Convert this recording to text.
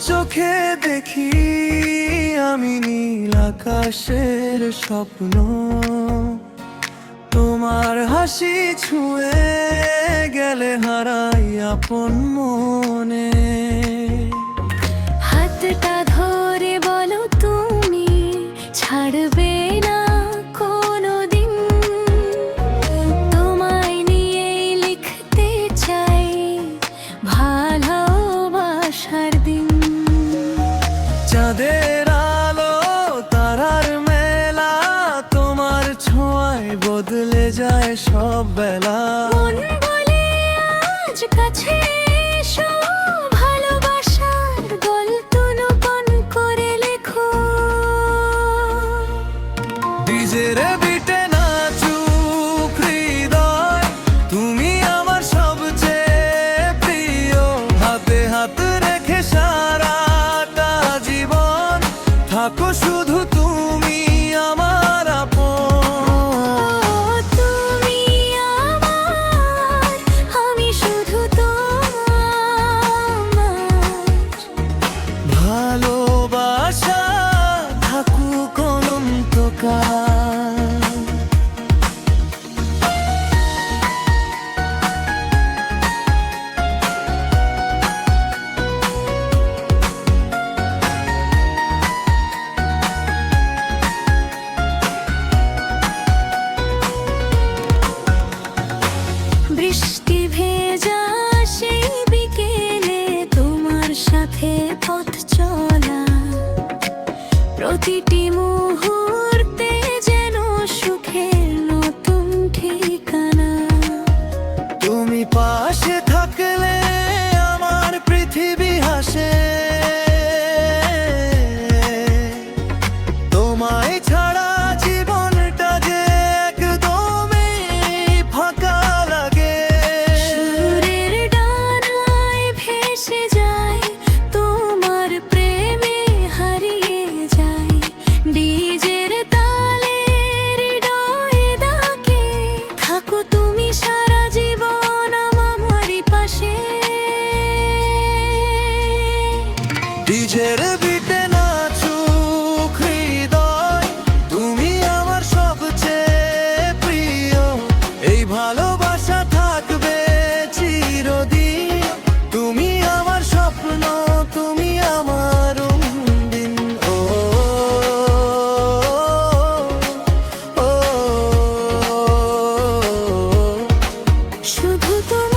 চোখে দেখি আমি নীল আকাশের স্বপ্ন, তোমার হাসি ছুঁয়ে গেলে হারাই আপন মনে। হাতটা ধরে বলো তুমি ছাড়বে না কোনোদিন, তোমায় নিয়েই লিখতে চাই ভালোবাসার দিন। চাঁদের আলো তারার মেলা, তোমার ছোঁয়ায় বদলে যায় সব বেলা। মন বলে আজ কাছে এসো, ভালোবাসার গল্প নূতন করে লেখো। ডিজের বিটে নাচুক হৃদয়, তুমি আমার সবচেয়ে প্রিয়। হাতে হাত রেখে সারাটা জীবন থাকো শুধু তুমি আমার আপন। তুমি আমার, আমি শুধু তোমার। ভালোবাসা থাকুক অনন্তকাল। বৃষ্টি ভেজা সেই বিকেলে তোমার সাথে পথ চলা, প্রতিটি মুহূর্তে যেন সুখের নতুন ঠিকানা। তুমি পাশে থাকলে আমার পৃথিবী হাসে, তোমায় ছাড়া জীবনটা যে একদমই ফাঁকা লাগে। সুরের ডানায় ভেসে যায়, তোমার প্রেমে হারিয়ে যায়। ডিজের তালে হৃদয়ে ডাকে, থাকো তুমি সারা জীবন আমারই পাশে। ডিজের বিটে নাচুক হৃদয়, তুমি আমার সবচেয়ে প্রিয়। এই ভালোবাসা থাকবে চিরদিন, তুমি আমার স্বপ্ন, তুমি আমার দিন। ও শুধু তোমার